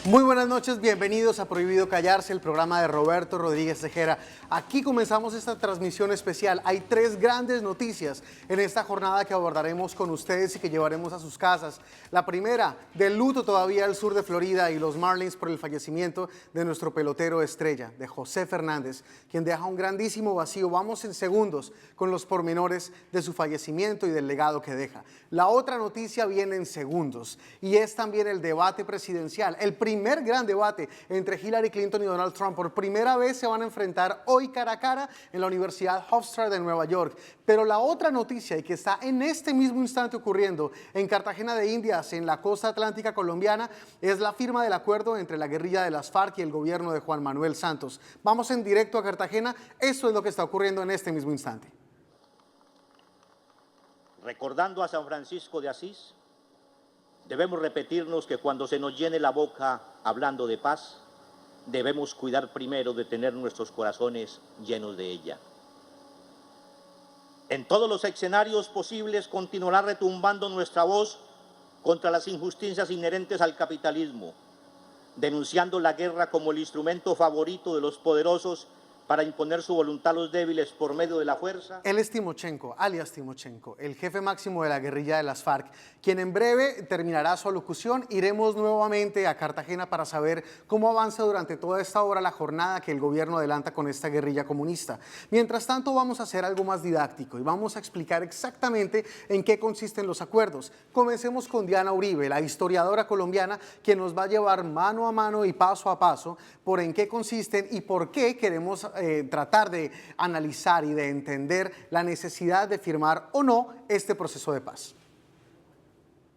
Muy buenas noches, bienvenidos a Prohibido Callarse, el programa de Roberto Rodríguez Tejera. Aquí comenzamos esta transmisión especial. Hay tres grandes noticias en esta jornada que abordaremos con ustedes y que llevaremos a sus casas. La primera, del luto todavía al sur de Florida y los Marlins por el fallecimiento de nuestro pelotero estrella, de José Fernández, quien deja un grandísimo vacío. Vamos en segundos con los pormenores de su fallecimiento y del legado que deja. La otra noticia viene en segundos y es también el debate presidencial, el primer gran debate entre Hillary Clinton y Donald Trump. Por primera vez se van a enfrentar hoy cara a cara en la Universidad Hofstra de Nueva York. Pero la otra noticia, y que está en este mismo instante ocurriendo en Cartagena de Indias, en la costa atlántica colombiana, es la firma del acuerdo entre la guerrilla de las FARC y el gobierno de Juan Manuel Santos. Vamos en directo a Cartagena. Esto es lo que está ocurriendo en este mismo instante. Recordando a San Francisco de Asís, debemos repetirnos que cuando se nos llene la boca hablando de paz, debemos cuidar primero de tener nuestros corazones llenos de ella. En todos los escenarios posibles continuará retumbando nuestra voz contra las injusticias inherentes al capitalismo, denunciando la guerra como el instrumento favorito de los poderosos para imponer su voluntad a los débiles por medio de la fuerza. Él es Timochenko, alias Timochenko, el jefe máximo de la guerrilla de las FARC, quien en breve terminará su alocución. Iremos nuevamente a Cartagena para saber cómo avanza durante toda esta hora la jornada que el gobierno adelanta con esta guerrilla comunista. Mientras tanto, vamos a hacer algo más didáctico y vamos a explicar exactamente en qué consisten los acuerdos. Comencemos con Diana Uribe, la historiadora colombiana, quien nos va a llevar mano a mano y paso a paso por en qué consisten y por qué queremos tratar de analizar y de entender la necesidad de firmar o no este proceso de paz.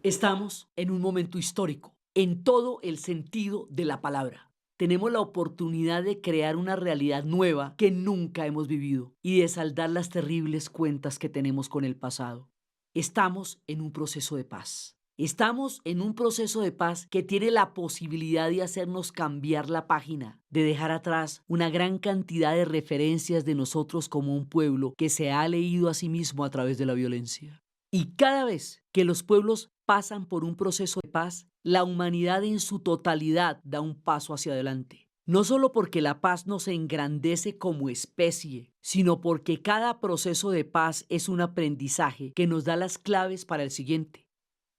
Estamos en un momento histórico, en todo el sentido de la palabra. Tenemos la oportunidad de crear una realidad nueva que nunca hemos vivido y de saldar las terribles cuentas que tenemos con el pasado. Estamos en un proceso de paz. Estamos en un proceso de paz que tiene la posibilidad de hacernos cambiar la página, de dejar atrás una gran cantidad de referencias de nosotros como un pueblo que se ha leído a sí mismo a través de la violencia. Y cada vez que los pueblos pasan por un proceso de paz, la humanidad en su totalidad da un paso hacia adelante. No solo porque la paz nos engrandece como especie, sino porque cada proceso de paz es un aprendizaje que nos da las claves para el siguiente.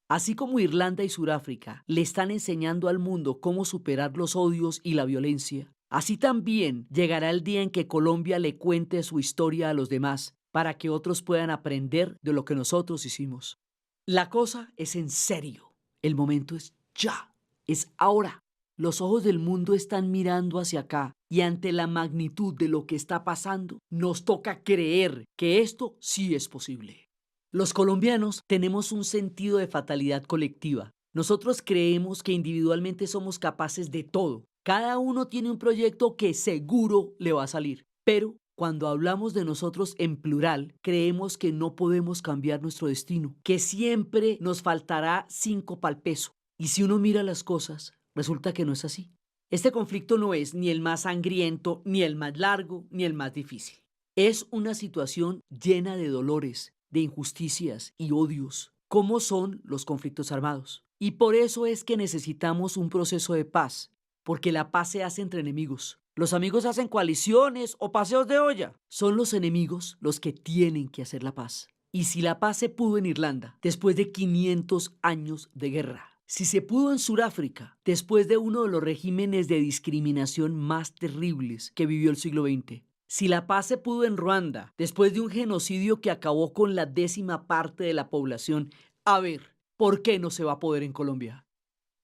Así como Irlanda y Sudáfrica le están enseñando al mundo cómo superar los odios y la violencia, así también llegará el día en que Colombia le cuente su historia a los demás para que otros puedan aprender de lo que nosotros hicimos. La cosa es en serio. El momento es ya, es ahora. Los ojos del mundo están mirando hacia acá y ante la magnitud de lo que está pasando, nos toca creer que esto sí es posible. Los colombianos tenemos un sentido de fatalidad colectiva. Nosotros creemos que individualmente somos capaces de todo. Cada uno tiene un proyecto que seguro le va a salir. Pero cuando hablamos de nosotros en plural, creemos que no podemos cambiar nuestro destino, que siempre nos faltará 5 pa'l peso. Y si uno mira las cosas, resulta que no es así. Este conflicto no es ni el más sangriento, ni el más largo, ni el más difícil. Es una situación llena de dolores, de injusticias y odios, como son los conflictos armados. Y por eso es que necesitamos un proceso de paz, porque la paz se hace entre enemigos. Los amigos hacen coaliciones o paseos de olla. Son los enemigos los que tienen que hacer la paz. Y si la paz se pudo en Irlanda, después de 500 años de guerra, si se pudo en Sudáfrica, después de uno de los regímenes de discriminación más terribles que vivió el siglo XX, si la paz se pudo en Ruanda, después de un genocidio que acabó con la 10ª parte de la población, a ver, ¿por qué no se va a poder en Colombia?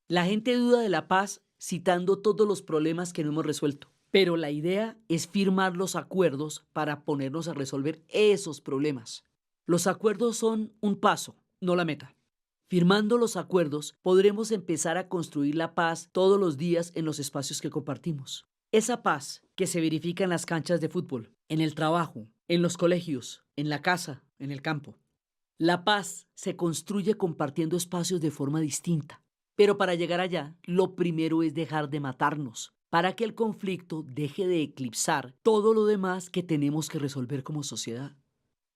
La gente duda de la paz citando todos los problemas que no hemos resuelto, pero la idea es firmar los acuerdos para ponernos a resolver esos problemas. Los acuerdos son un paso, no la meta. Firmando los acuerdos, podremos empezar a construir la paz todos los días en los espacios que compartimos. Esa paz que se verifica en las canchas de fútbol, en el trabajo, en los colegios, en la casa, en el campo. La paz se construye compartiendo espacios de forma distinta. Pero para llegar allá, lo primero es dejar de matarnos, para que el conflicto deje de eclipsar todo lo demás que tenemos que resolver como sociedad.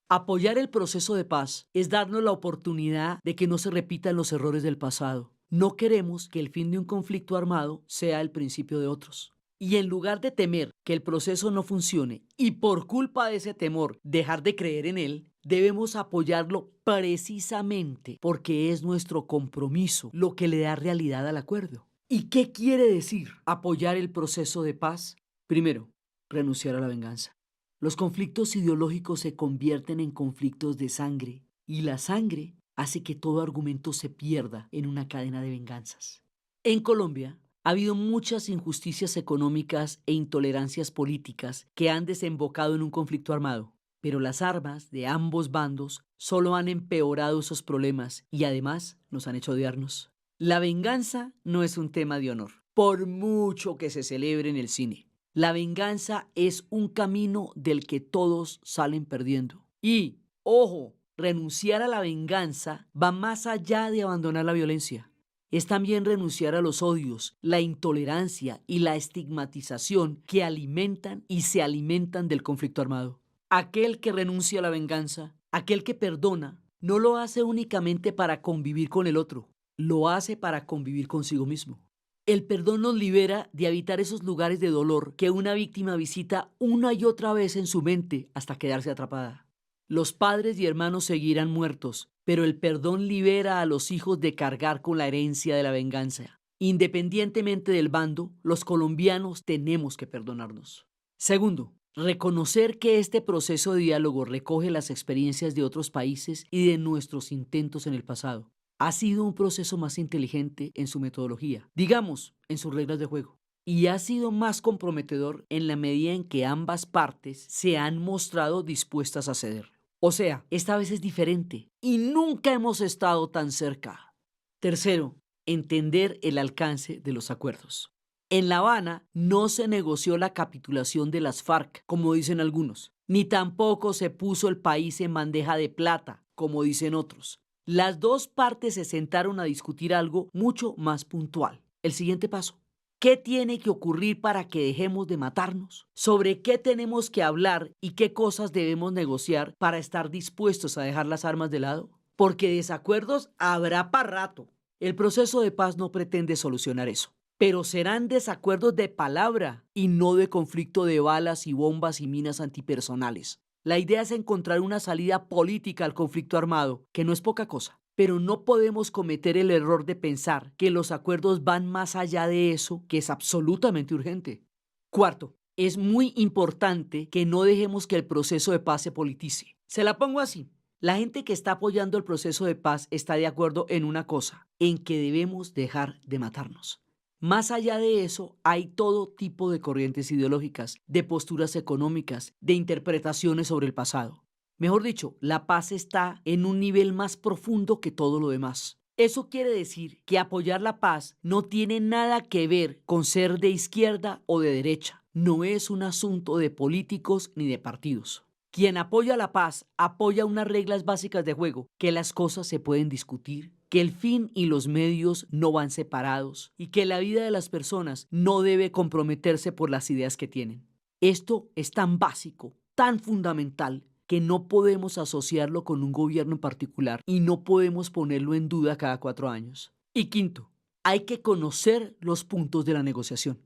Apoyar el proceso de paz es darnos la oportunidad de que no se repitan los errores del pasado, No queremos que el fin de un conflicto armado sea el principio de otros. Y en lugar de temer que el proceso no funcione y por culpa de ese temor dejar de creer en él, debemos apoyarlo precisamente porque es nuestro compromiso lo que le da realidad al acuerdo. ¿Y qué quiere decir apoyar el proceso de paz? Primero, renunciar a la venganza. Los conflictos ideológicos se convierten en conflictos de sangre y la sangre hace que todo argumento se pierda en una cadena de venganzas. En Colombia ha habido muchas injusticias económicas e intolerancias políticas que han desembocado en un conflicto armado, pero las armas de ambos bandos solo han empeorado esos problemas y además nos han hecho odiarnos. La venganza no es un tema de honor, por mucho que se celebre en el cine. La venganza es un camino del que todos salen perdiendo. Y, ojo, renunciar a la venganza va más allá de abandonar la violencia. Es también renunciar a los odios, la intolerancia y la estigmatización que alimentan y se alimentan del conflicto armado. Aquel que renuncia a la venganza, aquel que perdona, no lo hace únicamente para convivir con el otro, lo hace para convivir consigo mismo. El perdón nos libera de habitar esos lugares de dolor que una víctima visita una y otra vez en su mente hasta quedarse atrapada. Los padres y hermanos seguirán muertos, pero el perdón libera a los hijos de cargar con la herencia de la venganza. Independientemente del bando, los colombianos tenemos que perdonarnos. Segundo, reconocer que este proceso de diálogo recoge las experiencias de otros países y de nuestros intentos en el pasado. Ha sido un proceso más inteligente en su metodología, digamos, en sus reglas de juego. Y ha sido más comprometedor en la medida en que ambas partes se han mostrado dispuestas a ceder. O sea, esta vez es diferente y nunca hemos estado tan cerca. Tercero, entender el alcance de los acuerdos. En La Habana no se negoció la capitulación de las FARC, como dicen algunos, ni tampoco se puso el país en bandeja de plata, como dicen otros. Las dos partes se sentaron a discutir algo mucho más puntual. El siguiente paso. ¿Qué tiene que ocurrir para que dejemos de matarnos? ¿Sobre qué tenemos que hablar y qué cosas debemos negociar para estar dispuestos a dejar las armas de lado? Porque desacuerdos habrá para rato. El proceso de paz no pretende solucionar eso, pero serán desacuerdos de palabra y no de conflicto de balas y bombas y minas antipersonales. La idea es encontrar una salida política al conflicto armado, que no es poca cosa. Pero no podemos cometer el error de pensar que los acuerdos van más allá de eso, que es absolutamente urgente. Cuarto, es muy importante que no dejemos que el proceso de paz se politice. Se la pongo así. La gente que está apoyando el proceso de paz está de acuerdo en una cosa, en que debemos dejar de matarnos. Más allá de eso, hay todo tipo de corrientes ideológicas, de posturas económicas, de interpretaciones sobre el pasado. Mejor dicho, la paz está en un nivel más profundo que todo lo demás. Eso quiere decir que apoyar la paz no tiene nada que ver con ser de izquierda o de derecha. No es un asunto de políticos ni de partidos. Quien apoya la paz apoya unas reglas básicas de juego, que las cosas se pueden discutir, que el fin y los medios no van separados y que la vida de las personas no debe comprometerse por las ideas que tienen. Esto es tan básico, tan fundamental, que no podemos asociarlo con un gobierno en particular y no podemos ponerlo en duda cada 4 años. Y quinto, hay que conocer los puntos de la negociación.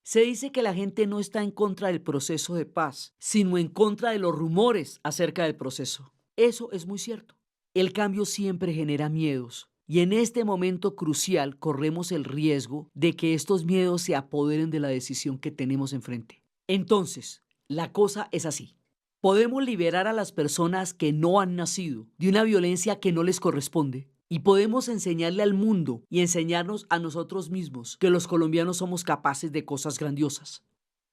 Se dice que la gente no está en contra del proceso de paz, sino en contra de los rumores acerca del proceso. Eso es muy cierto. El cambio siempre genera miedos y en este momento crucial corremos el riesgo de que estos miedos se apoderen de la decisión que tenemos enfrente. Entonces, la cosa es así. Podemos liberar a las personas que no han nacido de una violencia que no les corresponde y podemos enseñarle al mundo y enseñarnos a nosotros mismos que los colombianos somos capaces de cosas grandiosas.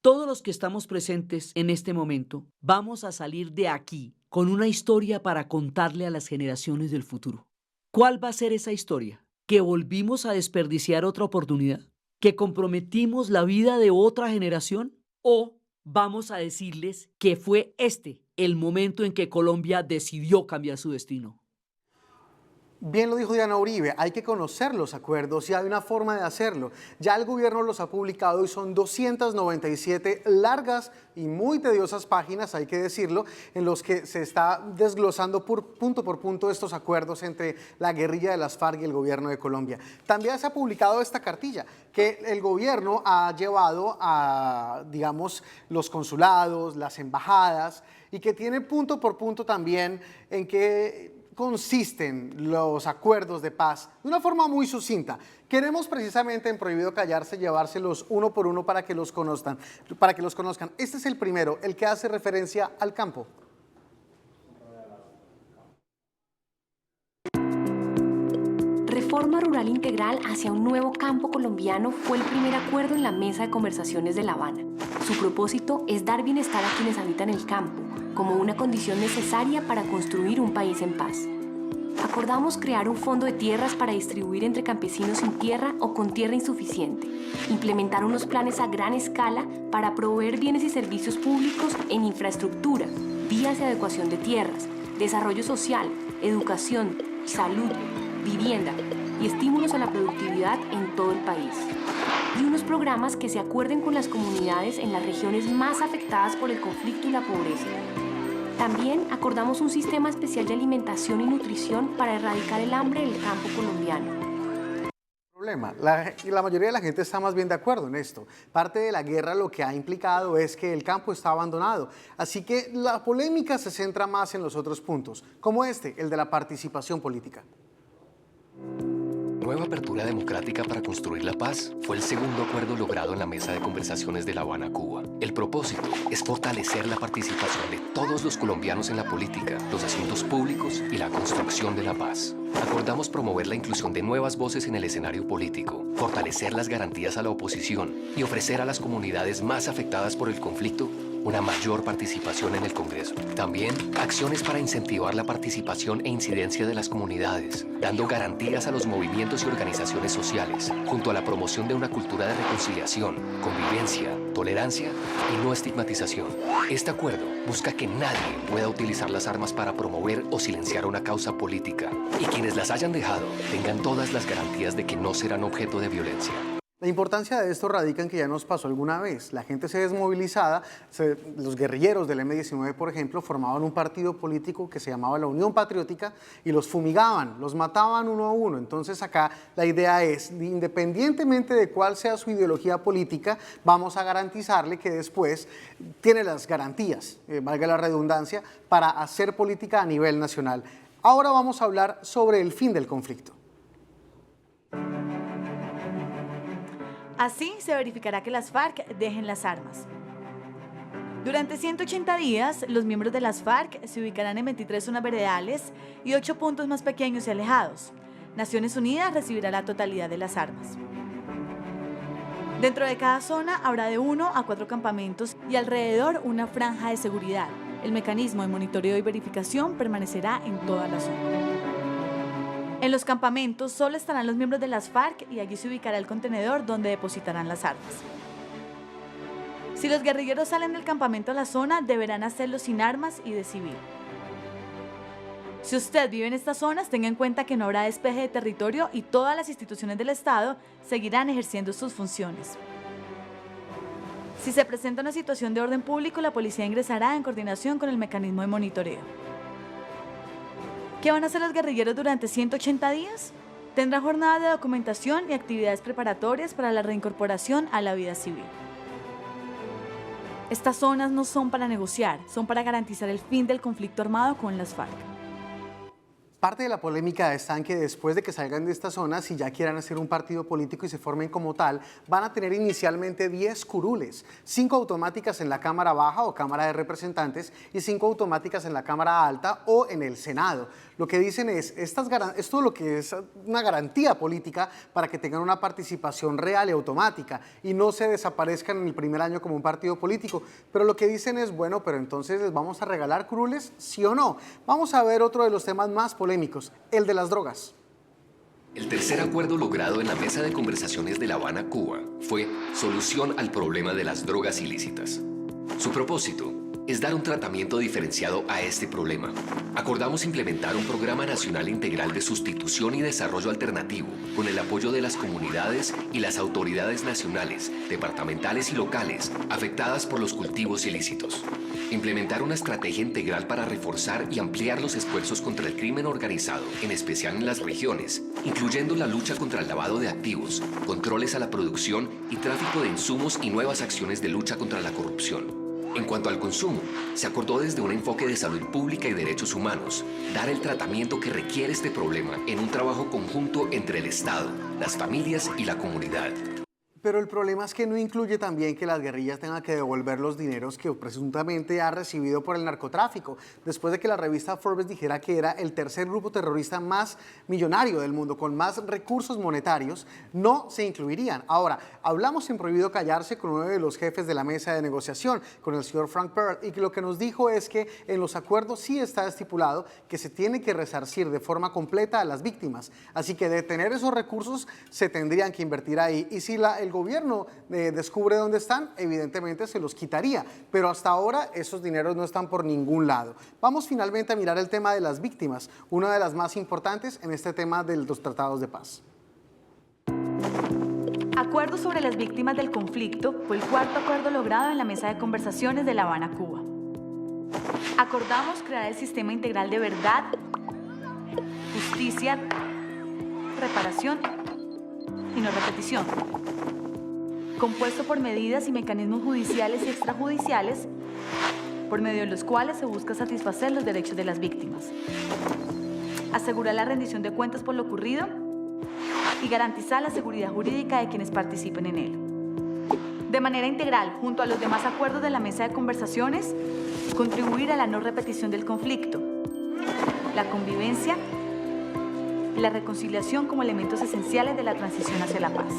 Todos los que estamos presentes en este momento vamos a salir de aquí con una historia para contarle a las generaciones del futuro. ¿Cuál va a ser esa historia? ¿Que volvimos a desperdiciar otra oportunidad? ¿Que comprometimos la vida de otra generación? ¿O vamos a decirles que fue este el momento en que Colombia decidió cambiar su destino? Bien lo dijo Diana Uribe, hay que conocer los acuerdos y hay una forma de hacerlo. Ya el gobierno los ha publicado y son 297 largas y muy tediosas páginas, hay que decirlo, en los que se está desglosando por punto estos acuerdos entre la guerrilla de las FARC y el gobierno de Colombia. También se ha publicado esta cartilla que el gobierno ha llevado a, digamos, los consulados, las embajadas, y que tiene punto por punto también en que consisten los acuerdos de paz de una forma muy sucinta. Queremos precisamente en Prohibido Callarse llevárselos uno por uno para que los conozcan. Este es el primero, el que hace referencia al campo. Reforma Rural Integral hacia un nuevo campo colombiano fue el primer acuerdo en la mesa de conversaciones de La Habana. Su propósito es dar bienestar a quienes habitan el campo, como una condición necesaria para construir un país en paz. Acordamos crear un fondo de tierras para distribuir entre campesinos sin tierra o con tierra insuficiente, implementar unos planes a gran escala para proveer bienes y servicios públicos en infraestructura, vías de adecuación de tierras, desarrollo social, educación, salud, vivienda y estímulos a la productividad en todo el país. Y unos programas que se acuerden con las comunidades en las regiones más afectadas por el conflicto y la pobreza. También acordamos un sistema especial de alimentación y nutrición para erradicar el hambre del campo colombiano. La mayoría de la gente está más bien de acuerdo en esto. Parte de la guerra lo que ha implicado es que el campo está abandonado. Así que la polémica se centra más en los otros puntos, como el de la participación política. Nueva apertura democrática para construir la paz fue el segundo acuerdo logrado en la mesa de conversaciones de La Habana, Cuba. El propósito es fortalecer la participación de todos los colombianos en la política, los asuntos públicos y la construcción de la paz. Acordamos promover la inclusión de nuevas voces en el escenario político, fortalecer las garantías a la oposición y ofrecer a las comunidades más afectadas por el conflicto una mayor participación en el Congreso. También acciones para incentivar la participación e incidencia de las comunidades, dando garantías a los movimientos y organizaciones sociales, junto a la promoción de una cultura de reconciliación, convivencia, tolerancia y no estigmatización. Este acuerdo busca que nadie pueda utilizar las armas para promover o silenciar una causa política y quienes las hayan dejado tengan todas las garantías de que no serán objeto de violencia. La importancia de esto radica en que ya nos pasó alguna vez. La gente se desmovilizada, los guerrilleros del M-19, por ejemplo, formaban un partido político que se llamaba la Unión Patriótica y los fumigaban, los mataban uno a uno. Entonces acá la idea es, independientemente de cuál sea su ideología política, vamos a garantizarle que después tiene las garantías, valga la redundancia, para hacer política a nivel nacional. Ahora vamos a hablar sobre el fin del conflicto. Así se verificará que las FARC dejen las armas. Durante 180 días, los miembros de las FARC se ubicarán en 23 zonas veredales y 8 puntos más pequeños y alejados. Naciones Unidas recibirá la totalidad de las armas. Dentro de cada zona habrá de 1 a 4 campamentos y alrededor una franja de seguridad. El mecanismo de monitoreo y verificación permanecerá en toda la zona. En los campamentos solo estarán los miembros de las FARC y allí se ubicará el contenedor donde depositarán las armas. Si los guerrilleros salen del campamento a la zona, deberán hacerlo sin armas y de civil. Si usted vive en estas zonas, tenga en cuenta que no habrá despeje de territorio y todas las instituciones del Estado seguirán ejerciendo sus funciones. Si se presenta una situación de orden público, la policía ingresará en coordinación con el mecanismo de monitoreo. ¿Qué van a hacer los guerrilleros durante 180 días? Tendrán jornadas de documentación y actividades preparatorias para la reincorporación a la vida civil. Estas zonas no son para negociar, son para garantizar el fin del conflicto armado con las FARC. Parte de la polémica está en que después de que salgan de esta zona, si ya quieran hacer un partido político y se formen como tal, van a tener inicialmente 10 curules, 5 automáticas en la Cámara Baja o Cámara de Representantes y 5 automáticas en la Cámara Alta o en el Senado. Lo que dicen es, esto lo que es una garantía política para que tengan una participación real y automática y no se desaparezcan en el primer año como un partido político. Pero lo que dicen es, bueno, pero entonces les vamos a regalar curules, ¿sí o no? Vamos a ver otro de los temas más polémicos, el de las drogas. El tercer acuerdo logrado en la mesa de conversaciones de La Habana, Cuba, fue solución al problema de las drogas ilícitas. Su propósito, es dar un tratamiento diferenciado a este problema. Acordamos implementar un programa nacional integral de sustitución y desarrollo alternativo con el apoyo de las comunidades y las autoridades nacionales, departamentales y locales afectadas por los cultivos ilícitos. Implementar una estrategia integral para reforzar y ampliar los esfuerzos contra el crimen organizado, en especial en las regiones, incluyendo la lucha contra el lavado de activos, controles a la producción y tráfico de insumos y nuevas acciones de lucha contra la corrupción. En cuanto al consumo, se acordó desde un enfoque de salud pública y derechos humanos, dar el tratamiento que requiere este problema en un trabajo conjunto entre el Estado, las familias y la comunidad. Pero el problema es que no incluye también que las guerrillas tengan que devolver los dineros que presuntamente ha recibido por el narcotráfico, después de que la revista Forbes dijera que era el tercer grupo terrorista más millonario del mundo, con más recursos monetarios, no se incluirían. Ahora, hablamos en Prohibido Callarse con uno de los jefes de la mesa de negociación, con el señor Frank Pearl, y que lo que nos dijo es que en los acuerdos sí está estipulado que se tiene que resarcir de forma completa a las víctimas, así que de tener esos recursos se tendrían que invertir ahí, y si el gobierno descubre dónde están, evidentemente se los quitaría, pero hasta ahora esos dineros no están por ningún lado. Vamos finalmente a mirar el tema de las víctimas, una de las más importantes en este tema de los tratados de paz. Acuerdo sobre las víctimas del conflicto fue el cuarto acuerdo logrado en la mesa de conversaciones de La Habana, Cuba. Acordamos crear el sistema integral de verdad, justicia, reparación y no repetición, compuesto por medidas y mecanismos judiciales y extrajudiciales, por medio de los cuales se busca satisfacer los derechos de las víctimas, asegurar la rendición de cuentas por lo ocurrido y garantizar la seguridad jurídica de quienes participen en él. De manera integral, junto a los demás acuerdos de la mesa de conversaciones, contribuir a la no repetición del conflicto, la convivencia y la reconciliación como elementos esenciales de la transición hacia la paz.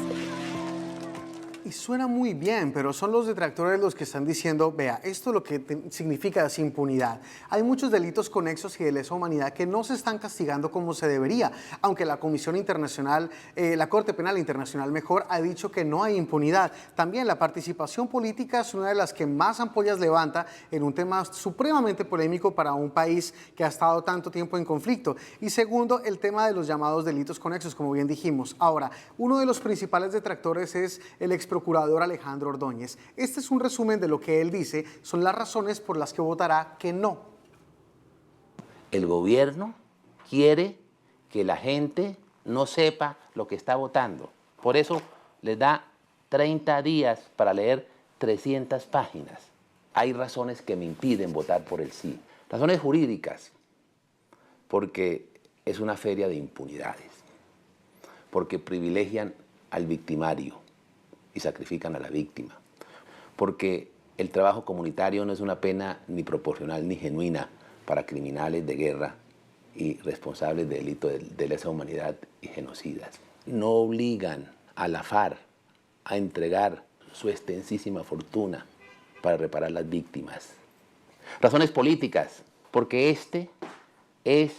Y suena muy bien, pero son los detractores los que están diciendo, vea, esto lo que significa es impunidad. Hay muchos delitos conexos y de lesa humanidad que no se están castigando como se debería, aunque la Comisión Internacional, la Corte Penal Internacional mejor, ha dicho que no hay impunidad. También la participación política es una de las que más ampollas levanta en un tema supremamente polémico para un país que ha estado tanto tiempo en conflicto. Y segundo, el tema de los llamados delitos conexos, como bien dijimos. Ahora, uno de los principales detractores es el exprocurador Alejandro Ordóñez. Este es un resumen de lo que él dice, son las razones por las que votará que no. El gobierno quiere que la gente no sepa lo que está votando. Por eso les da 30 días para leer 300 páginas. Hay razones que me impiden votar por el sí. Razones jurídicas, porque es una feria de impunidades, porque privilegian al victimario y sacrifican a la víctima, porque el trabajo comunitario no es una pena ni proporcional ni genuina para criminales de guerra y responsables de delitos de lesa humanidad y genocidas. No obligan a la FARC a entregar su extensísima fortuna para reparar las víctimas. Razones políticas, porque este es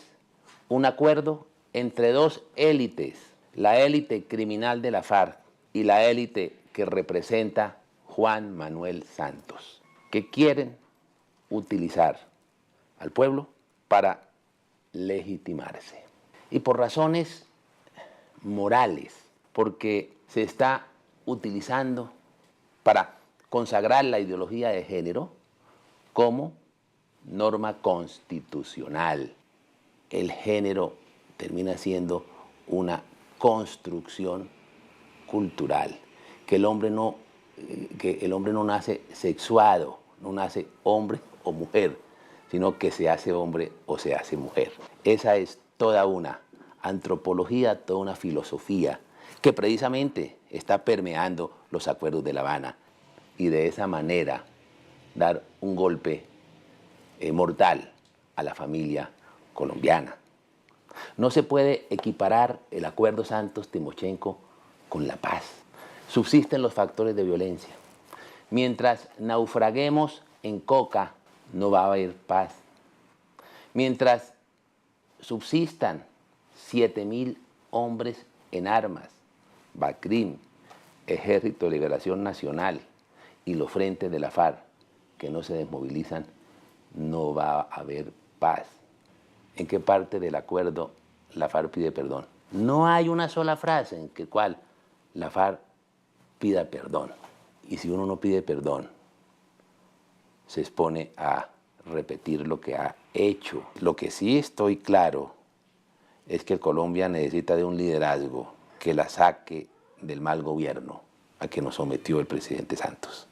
un acuerdo entre dos élites, la élite criminal de la FARC y la élite que representa Juan Manuel Santos, que quieren utilizar al pueblo para legitimarse. Y por razones morales, porque se está utilizando para consagrar la ideología de género como norma constitucional. El género termina siendo una construcción cultural, que el hombre no nace sexuado, no nace hombre o mujer, sino que se hace hombre o se hace mujer. Esa es toda una antropología, toda una filosofía que precisamente está permeando los acuerdos de La Habana, y de esa manera dar un golpe mortal a la familia colombiana. No se puede equiparar el acuerdo Santos-Timochenko con la paz. Subsisten los factores de violencia. Mientras naufraguemos en coca, no va a haber paz. Mientras subsistan 7.000 hombres en armas, BACRIM, Ejército de Liberación Nacional y los frentes de la FARC, que no se desmovilizan, no va a haber paz. ¿En qué parte del acuerdo la FARC pide perdón? No hay una sola frase en que cual la FARC pida perdón. Y si uno no pide perdón, se expone a repetir lo que ha hecho. Lo que sí estoy claro es que Colombia necesita de un liderazgo que la saque del mal gobierno a que nos sometió el presidente Santos.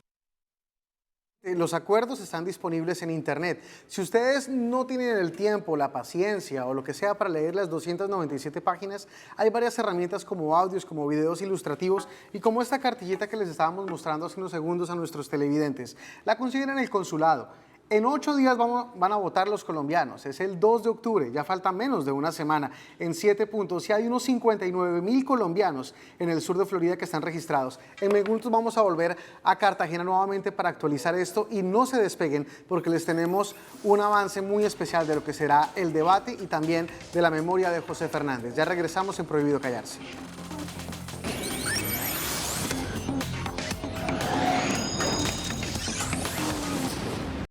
Los acuerdos están disponibles en internet. Si ustedes no tienen el tiempo, la paciencia o lo que sea para leer las 297 páginas, hay varias herramientas como audios, como videos ilustrativos y como esta cartillita que les estábamos mostrando hace unos segundos a nuestros televidentes. La consiguen en el consulado. En 8 días van a votar los colombianos, es el 2 de octubre, ya falta menos de una semana, en 7 puntos, y hay unos 59.000 colombianos en el sur de Florida que están registrados. En minutos vamos a volver a Cartagena nuevamente para actualizar esto y no se despeguen porque les tenemos un avance muy especial de lo que será el debate y también de la memoria de José Fernández. Ya regresamos en Prohibido Callarse.